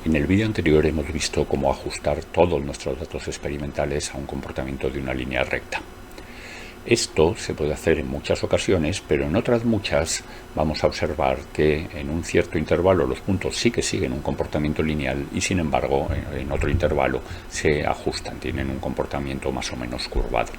En el vídeo anterior hemos visto cómo ajustar todos nuestros datos experimentales a un comportamiento de una línea recta. Esto se puede hacer en muchas ocasiones, pero en otras muchas vamos a observar que en un cierto intervalo los puntos sí que siguen un comportamiento lineal y sin embargo en otro intervalo se ajustan, tienen un comportamiento más o menos curvado.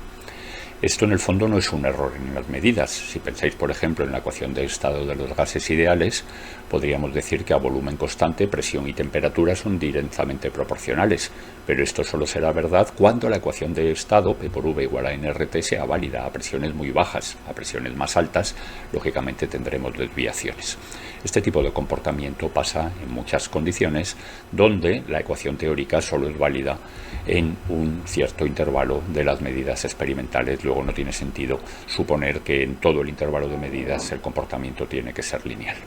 Esto en el fondo no es un error en las medidas. Si pensáis, por ejemplo, en la ecuación de estado de los gases ideales, podríamos decir que a volumen constante, presión y temperatura son directamente proporcionales, pero esto solo será verdad cuando la ecuación de estado, P por V igual a nRT, sea válida a presiones muy bajas. A presiones más altas, lógicamente tendremos desviaciones. Este tipo de comportamiento pasa en muchas condiciones donde la ecuación teórica solo es válida en un cierto intervalo de las medidas experimentales. Luego no tiene sentido suponer que en todo el intervalo de medidas el comportamiento tiene que ser lineal.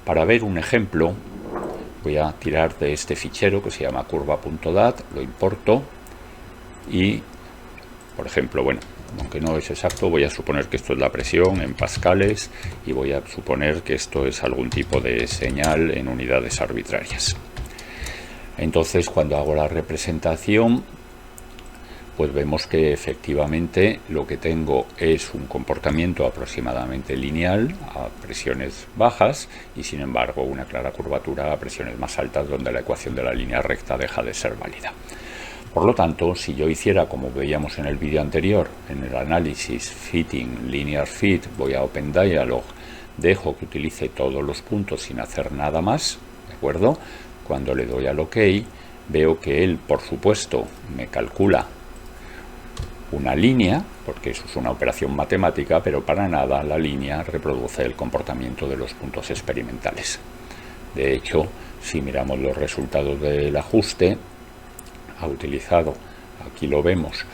Para ver un ejemplo, voy a tirar de este fichero que se llama curva.dat, lo importo y, por ejemplo, aunque no es exacto, voy a suponer que esto es la presión en pascales y voy a suponer que esto es algún tipo de señal en unidades arbitrarias. Entonces, cuando hago la representación, pues vemos que efectivamente lo que tengo es un comportamiento aproximadamente lineal a presiones bajas y sin embargo una clara curvatura a presiones más altas donde la ecuación de la línea recta deja de ser válida. Por lo tanto, si yo hiciera como veíamos en el vídeo anterior, en el análisis Fitting Linear Fit, voy a Open Dialog, dejo que utilice todos los puntos sin hacer nada más, ¿de acuerdo? Cuando le doy al OK, veo que él, por supuesto, me calcula una línea, porque eso es una operación matemática, pero para nada la línea reproduce el comportamiento de los puntos experimentales. De hecho, si miramos los resultados del ajuste, ha utilizado, aquí lo vemos,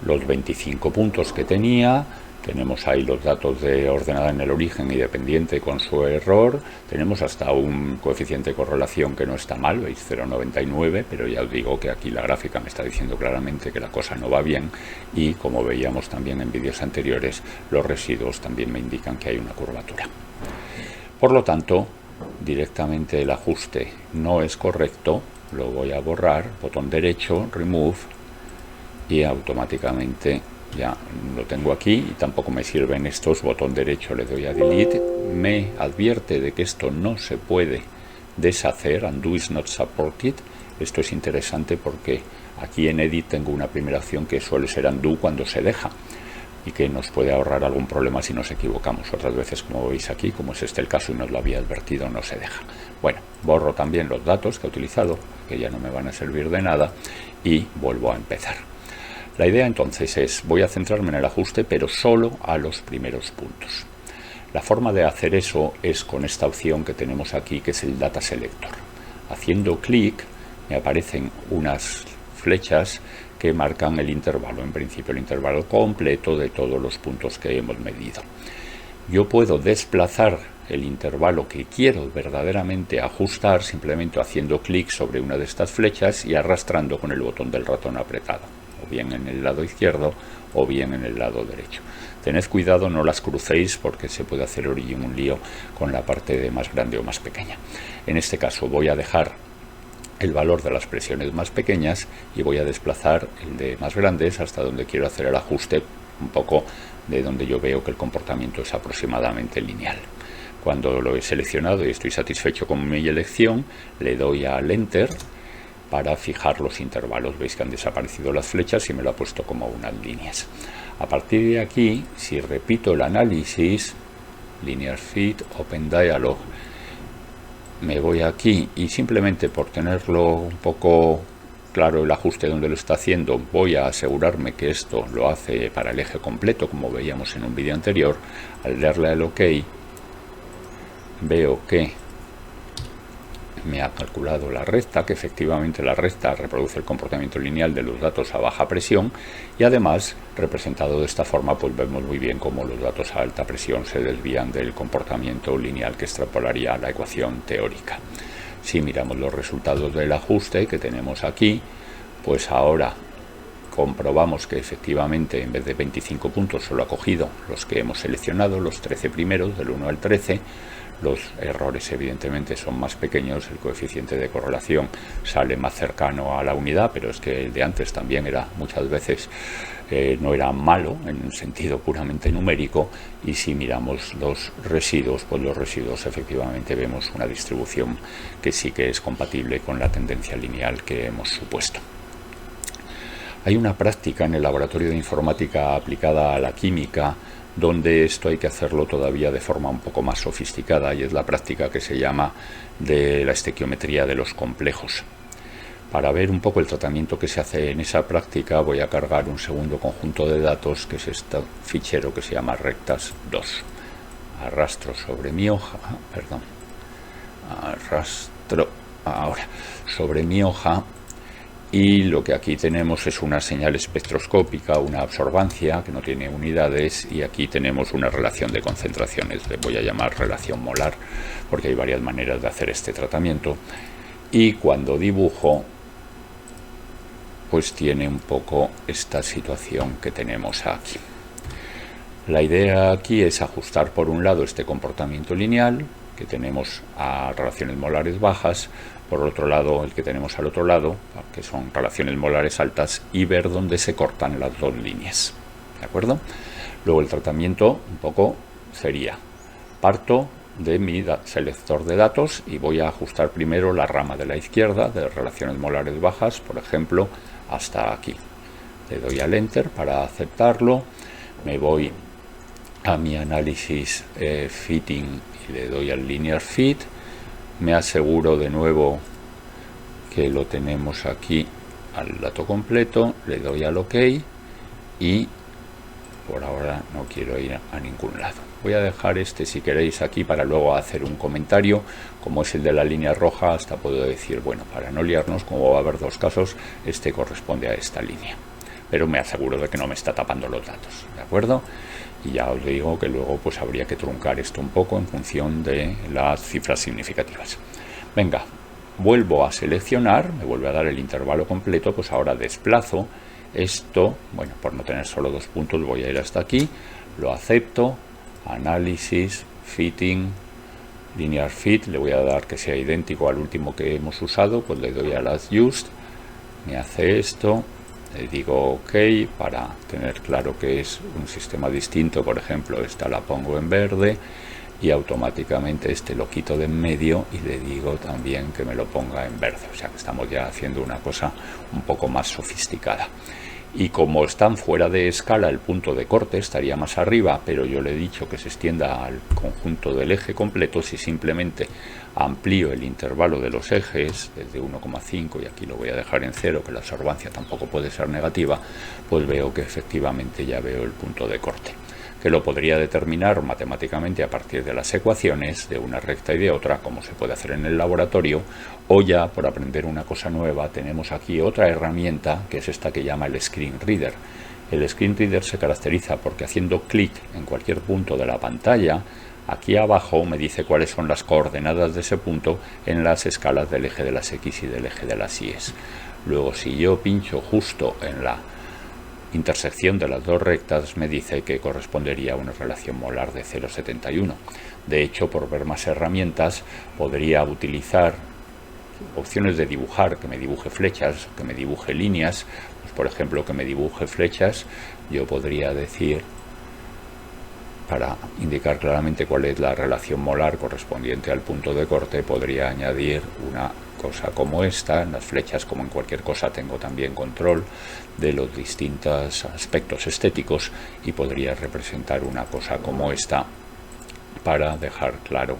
los 25 puntos que tenía. Tenemos ahí los datos de ordenada en el origen y dependiente con su error. Tenemos hasta un coeficiente de correlación que no está mal, veis 0,99, pero ya os digo que aquí la gráfica me está diciendo claramente que la cosa no va bien y como veíamos también en vídeos anteriores, los residuos también me indican que hay una curvatura. Por lo tanto, directamente el ajuste no es correcto, lo voy a borrar, botón derecho, remove y automáticamente ya lo tengo aquí y tampoco me sirven estos, botón derecho le doy a delete, me advierte de que esto no se puede deshacer, undo is not supported. Esto es interesante porque aquí en edit tengo una primera opción que suele ser undo cuando se deja y que nos puede ahorrar algún problema si nos equivocamos. Otras veces, como veis aquí, como es este el caso y nos lo había advertido, no se deja. Bueno, borro también los datos que he utilizado, que ya no me van a servir de nada, y vuelvo a empezar. La idea entonces es, voy a centrarme en el ajuste, pero solo a los primeros puntos. La forma de hacer eso es con esta opción que tenemos aquí, que es el Data Selector. Haciendo clic, me aparecen unas flechas que marcan el intervalo, en principio el intervalo completo de todos los puntos que hemos medido. Yo puedo desplazar el intervalo que quiero verdaderamente ajustar simplemente haciendo clic sobre una de estas flechas y arrastrando con el botón del ratón apretado, o bien en el lado izquierdo o bien en el lado derecho. Tened cuidado, no las crucéis porque se puede hacer un lío con la parte de más grande o más pequeña. En este caso voy a dejar el valor de las presiones más pequeñas y voy a desplazar el de más grandes hasta donde quiero hacer el ajuste, un poco de donde yo veo que el comportamiento es aproximadamente lineal. Cuando lo he seleccionado y estoy satisfecho con mi elección, le doy al Enter para fijar los intervalos. Veis que han desaparecido las flechas y me lo ha puesto como unas líneas. A partir de aquí, si repito el análisis, Linear Fit, Open Dialog, me voy aquí y simplemente por tenerlo un poco claro el ajuste donde lo está haciendo, voy a asegurarme que esto lo hace para el eje completo, como veíamos en un vídeo anterior. Al darle al OK, veo que me ha calculado la recta, que efectivamente la recta reproduce el comportamiento lineal de los datos a baja presión y además, representado de esta forma, pues vemos muy bien cómo los datos a alta presión se desvían del comportamiento lineal que extrapolaría a la ecuación teórica. Si miramos los resultados del ajuste que tenemos aquí, pues ahora comprobamos que efectivamente en vez de 25 puntos solo ha cogido los que hemos seleccionado, los 13 primeros, del 1 al 13, los errores evidentemente son más pequeños, el coeficiente de correlación sale más cercano a la unidad, pero es que el de antes también era muchas veces no era malo en un sentido puramente numérico, y si miramos los residuos, pues los residuos efectivamente vemos una distribución que sí que es compatible con la tendencia lineal que hemos supuesto. Hay una práctica en el laboratorio de informática aplicada a la química donde esto hay que hacerlo todavía de forma un poco más sofisticada, y es la práctica que se llama de la estequiometría de los complejos. Para ver un poco el tratamiento que se hace en esa práctica, voy a cargar un segundo conjunto de datos, que es este fichero que se llama rectas2. Arrastro sobre mi hoja, arrastro ahora sobre mi hoja, y lo que aquí tenemos es una señal espectroscópica, una absorbancia que no tiene unidades, y aquí tenemos una relación de concentraciones. Le voy a llamar relación molar porque hay varias maneras de hacer este tratamiento. Y cuando dibujo, pues tiene un poco esta situación que tenemos aquí. La idea aquí es ajustar por un lado este comportamiento lineal que tenemos a relaciones molares bajas, por otro lado el que tenemos al otro lado, que son relaciones molares altas, y ver dónde se cortan las dos líneas. ¿De acuerdo? Luego el tratamiento un poco sería: parto de mi selector de datos y voy a ajustar primero la rama de la izquierda de relaciones molares bajas, por ejemplo, hasta aquí. Le doy al Enter para aceptarlo, me voy a mi análisis fitting y le doy al linear fit, me aseguro de nuevo que lo tenemos aquí al dato completo, le doy al OK y por ahora no quiero ir a ningún lado. Voy a dejar este, si queréis, aquí para luego hacer un comentario. Como es el de la línea roja, hasta puedo decir, bueno, para no liarnos, como va a haber dos casos, este corresponde a esta línea. Pero me aseguro de que no me está tapando los datos, ¿de acuerdo? Y ya os digo que luego pues habría que truncar esto un poco en función de las cifras significativas. Venga, vuelvo a seleccionar, me vuelve a dar el intervalo completo, pues ahora desplazo esto, bueno, por no tener solo dos puntos voy a ir hasta aquí, lo acepto, análisis, fitting, linear fit, le voy a dar que sea idéntico al último que hemos usado, pues le doy a las just, me hace esto, le digo OK para tener claro que es un sistema distinto, por ejemplo esta la pongo en verde y automáticamente este lo quito de en medio y le digo también que me lo ponga en verde, o sea que estamos ya haciendo una cosa un poco más sofisticada. Y como están fuera de escala, el punto de corte estaría más arriba, pero yo le he dicho que se extienda al conjunto del eje completo. Si simplemente amplío el intervalo de los ejes desde 1,5 y aquí lo voy a dejar en 0, que la absorbancia tampoco puede ser negativa, pues veo que efectivamente ya veo el punto de corte, que lo podría determinar matemáticamente a partir de las ecuaciones de una recta y de otra, como se puede hacer en el laboratorio, o ya por aprender una cosa nueva tenemos aquí otra herramienta, que es esta que llama el Screen Reader. El Screen Reader se caracteriza porque haciendo clic en cualquier punto de la pantalla, aquí abajo me dice cuáles son las coordenadas de ese punto en las escalas del eje de las X y del eje de las Y. Luego, si yo pincho justo en la intersección de las dos rectas, me dice que correspondería a una relación molar de 0,71. De hecho, por ver más herramientas, podría utilizar opciones de dibujar, que me dibuje flechas, que me dibuje líneas. Pues, por ejemplo, que me dibuje flechas, yo podría decir, para indicar claramente cuál es la relación molar correspondiente al punto de corte, podría añadir una cosa como esta. En las flechas, como en cualquier cosa, tengo también control de los distintos aspectos estéticos y podría representar una cosa como esta para dejar claro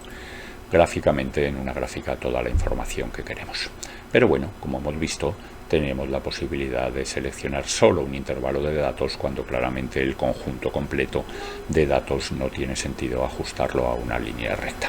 gráficamente en una gráfica toda la información que queremos. Pero bueno, como hemos visto, tenemos la posibilidad de seleccionar solo un intervalo de datos cuando claramente el conjunto completo de datos no tiene sentido ajustarlo a una línea recta.